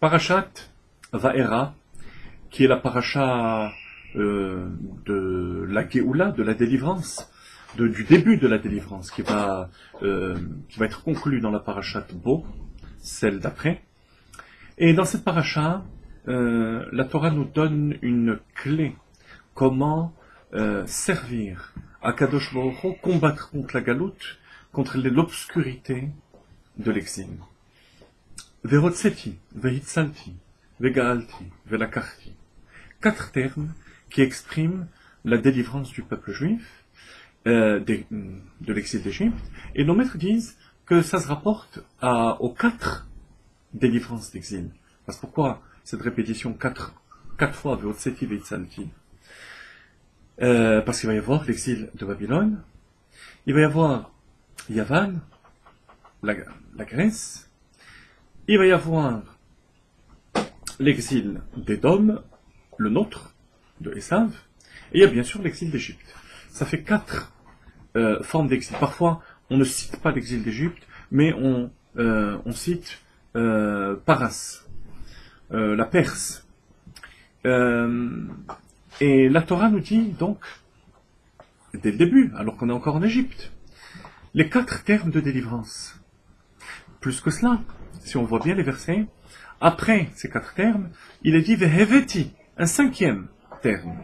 Parashat Vaera, qui est la paracha de la Géoula, de la délivrance, du début de la délivrance, qui va être conclue dans la parachat Bo, celle d'après. Et dans cette paracha, la Torah nous donne une clé, comment servir à Kadosh Baruch Hu, combattre contre la galoute, contre l'obscurité de l'exil. Verotseti, vehitzalti, vegaalti, velakarti. 4 termes qui expriment la délivrance du peuple juif de l'exil d'Égypte. Et nos maîtres disent que ça se rapporte aux 4 délivrances d'exil. Parce que pourquoi cette répétition 4 fois, veotseti, vehitzalti? Parce qu'il va y avoir l'exil de Babylone, il va y avoir Yavan, la Grèce, il va y avoir l'exil d'Édom, le nôtre, de Esav, et il y a bien sûr l'exil d'Égypte. Ça fait 4 formes d'exil. Parfois, on ne cite pas l'exil d'Égypte, mais on cite Paras, la Perse. Et la Torah nous dit donc, dès le début, alors qu'on est encore en Égypte, les 4 termes de délivrance. Plus que cela, si on voit bien les versets, après ces 4 termes, il est dit Veheveti, un 5e terme.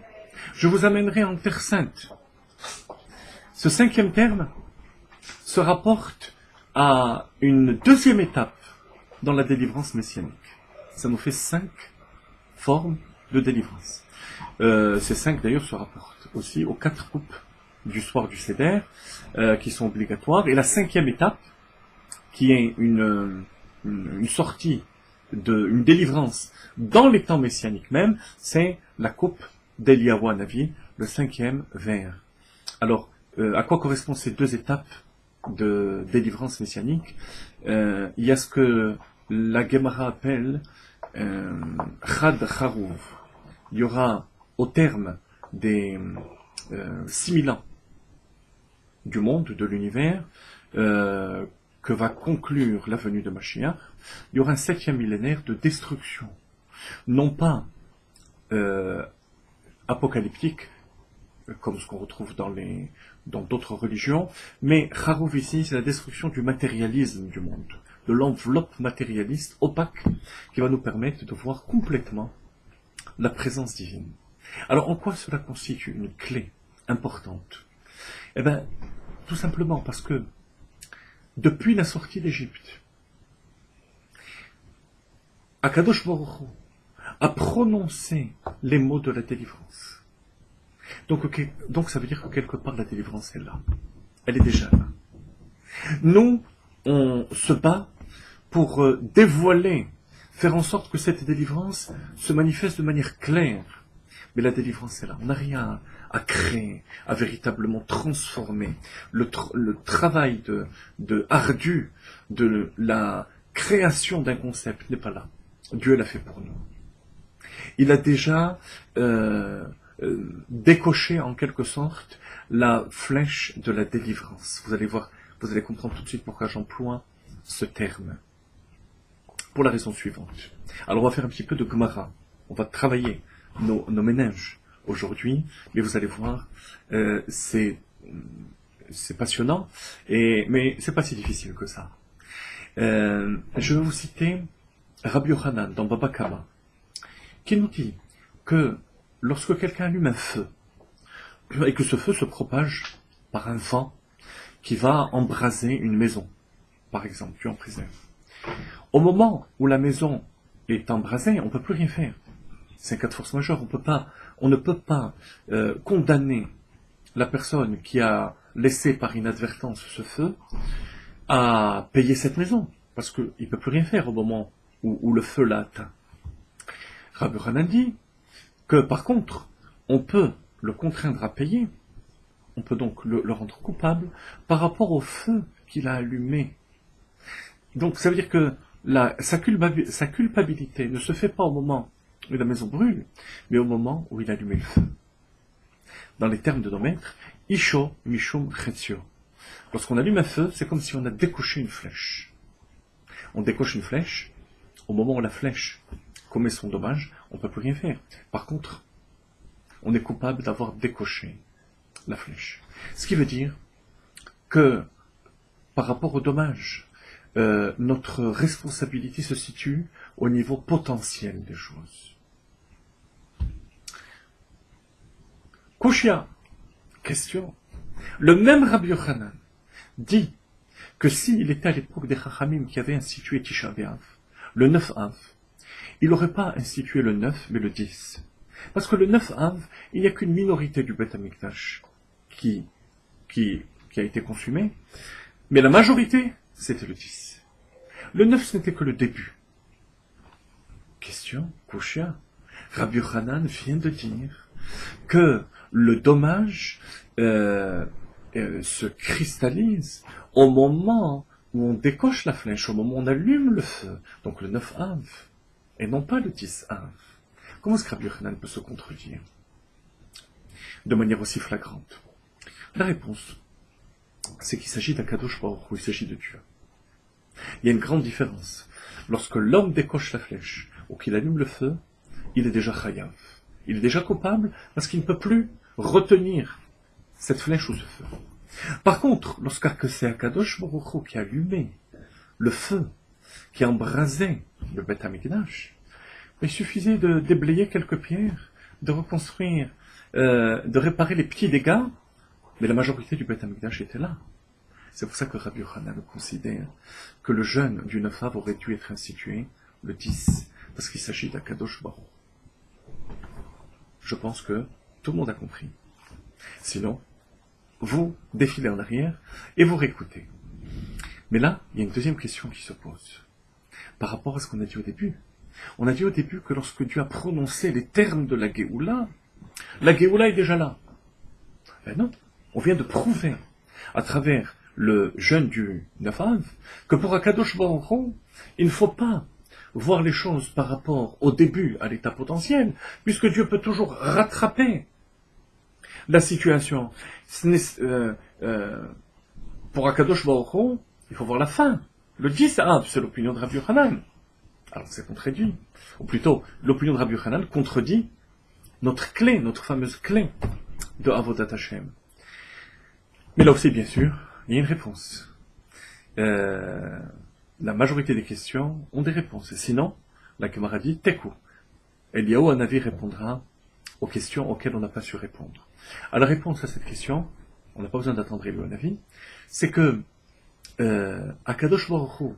Je vous amènerai en terre sainte. Ce 5e terme se rapporte à une 2e étape dans la délivrance messianique. Ça nous fait 5 formes de délivrance. Ces 5 d'ailleurs se rapportent aussi aux 4 coupes du soir du Seder, qui sont obligatoires. Et la 5e étape, qui est une sortie, une délivrance dans les temps messianiques même, c'est la coupe d'Eliyahu Hanavi, le 5e verre. Alors, à quoi correspondent ces 2 étapes de délivrance messianique? Il y a ce que la Gemara appelle Chad Charouv. Il y aura, au terme des 6000 ans du monde, de l'univers, que va conclure la venue de Mashiach, il y aura un 7e millénaire de destruction. Non pas apocalyptique, comme ce qu'on retrouve dans d'autres religions, mais Charouv ici, c'est la destruction du matérialisme du monde, de l'enveloppe matérialiste opaque qui va nous permettre de voir complètement la présence divine. Alors, en quoi cela constitue une clé importante? Eh bien, tout simplement parce que depuis la sortie d'Égypte, Akadosh Baruch Hu a prononcé les mots de la délivrance. Donc ça veut dire que quelque part la délivrance est là. Elle est déjà là. Nous, on se bat pour dévoiler, faire en sorte que cette délivrance se manifeste de manière claire. Mais la délivrance est là. On n'a rien à créer, à véritablement transformer. Le travail ardu de la création d'un concept n'est pas là. Dieu l'a fait pour nous. Il a déjà décoché en quelque sorte la flèche de la délivrance. Vous allez voir, vous allez comprendre tout de suite pourquoi j'emploie ce terme. Pour la raison suivante. Alors on va faire un petit peu de Gemara. On va travailler nos méninges aujourd'hui, mais vous allez voir, c'est passionnant, mais c'est pas si difficile que ça. Je vais vous citer Rabbi Yochanan dans Baba Kama, qui nous dit que lorsque quelqu'un allume un feu, et que ce feu se propage par un vent qui va embraser une maison, par exemple, tu en préserves. Au moment où la maison est embrasée, on ne peut plus rien faire. C'est un cas de force majeure. On ne peut pas condamner la personne qui a laissé par inadvertance ce feu à payer cette maison, parce qu'il ne peut plus rien faire au moment où le feu l'a atteint. Rabbi Yochanan dit que par contre, on peut le contraindre à payer, on peut donc le rendre coupable par rapport au feu qu'il a allumé. Donc ça veut dire que sa culpabilité ne se fait pas au moment où la maison brûle, mais au moment où il a allumé le feu. Dans les termes de nos maîtres, Isho Mishum Chetzio. Lorsqu'on allume un feu, c'est comme si on a décoché une flèche. On décoche une flèche, au moment où la flèche commet son dommage, on ne peut plus rien faire. Par contre, on est coupable d'avoir décoché la flèche. Ce qui veut dire que, par rapport au dommage, notre responsabilité se situe au niveau potentiel des choses. Kushia, question. Le même Rabbi Yochanan dit que s'il était à l'époque des Chachamim qui avaient institué Tisha B'Av, le 9 Av, il n'aurait pas institué le 9, mais le 10. Parce que le 9 Av, il n'y a qu'une minorité du Beth Amikdash qui a été consumée, mais la majorité, c'était le 10. Le 9, ce n'était que le début. Question, Kushia. Rabbi Yochanan vient de dire que le dommage se cristallise au moment où on décoche la flèche, au moment où on allume le feu, donc le 9 Av, et non pas le 10 Av. Comment est-ce que Rabbi Yochanan peut se contredire de manière aussi flagrante? La réponse, c'est qu'il s'agit d'Akadosh Baruch Hu, il s'agit de Dieu. Il y a une grande différence. Lorsque l'homme décoche la flèche, ou qu'il allume le feu, il est déjà chayav. Il est déjà coupable parce qu'il ne peut plus retenir cette flèche ou ce feu. Par contre, lorsque c'est Akadosh Baruch Hu qui a allumé le feu, qui a embrasé le Beth Amikdash, il suffisait de déblayer quelques pierres, de reconstruire, de réparer les petits dégâts, mais la majorité du Beth Amikdash était là. C'est pour ça que Rabbi Yochanan considère que le jeûne du 9 Av aurait dû être institué le 10, parce qu'il s'agit d'Akadosh Baruch. Je pense que tout le monde a compris. Sinon, vous défilez en arrière et vous réécoutez. Mais là, il y a une deuxième question qui se pose. Par rapport à ce qu'on a dit au début. On a dit au début que lorsque Dieu a prononcé les termes de la Géoula est déjà là. Ben non, on vient de prouver à travers le jeûne du 9 Av que pour Akadosh Baruch Hu, il ne faut pas voir les choses par rapport au début, à l'état potentiel, puisque Dieu peut toujours rattraper la situation. Pour Akadosh Baruch Hu, il faut voir la fin. Le 10 Av, c'est l'opinion de Rabbi Yochanan. Alors c'est contredit. Ou plutôt, l'opinion de Rabbi Yochanan contredit notre clé, notre fameuse clé de Avodat Hashem. Mais là aussi, bien sûr, il y a une réponse. La majorité des questions ont des réponses. Et sinon, la Gemara dit Tekou. Eliyahu Hanavi répondra aux questions auxquelles on n'a pas su répondre. À la réponse à cette question, on n'a pas besoin d'attendre Eliyahu Hanavi, c'est que Akadosh Baruch Hu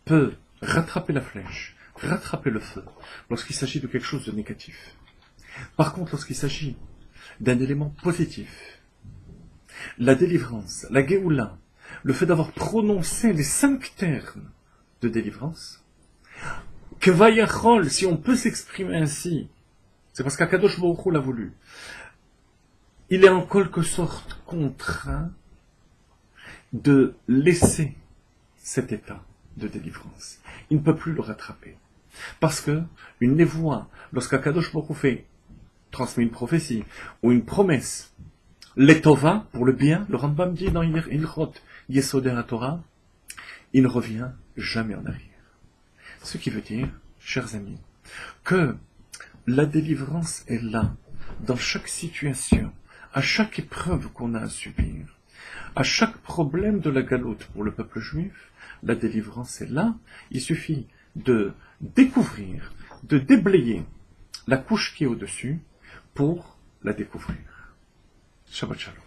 peut rattraper la flèche, rattraper le feu, lorsqu'il s'agit de quelque chose de négatif. Par contre, lorsqu'il s'agit d'un élément positif, la délivrance, la Géoula, le fait d'avoir prononcé les 5 termes de délivrance, que Vayachol, si on peut s'exprimer ainsi, c'est parce qu'Akadosh Baruch Hu l'a voulu, il est en quelque sorte contraint de laisser cet état de délivrance. Il ne peut plus le rattraper. Parce que une névoie, lorsqu'Akadosh Baruch Hu transmet une prophétie ou une promesse, l'étova, pour le bien, le Rambam dit dans Ilchot Yesodei HaTorah, il ne revient jamais en arrière. Ce qui veut dire, chers amis, que la délivrance est là, dans chaque situation, à chaque épreuve qu'on a à subir, à chaque problème de la galoute pour le peuple juif, la délivrance est là. Il suffit de découvrir, de déblayer la couche qui est au-dessus pour la découvrir. Shabbat Shalom.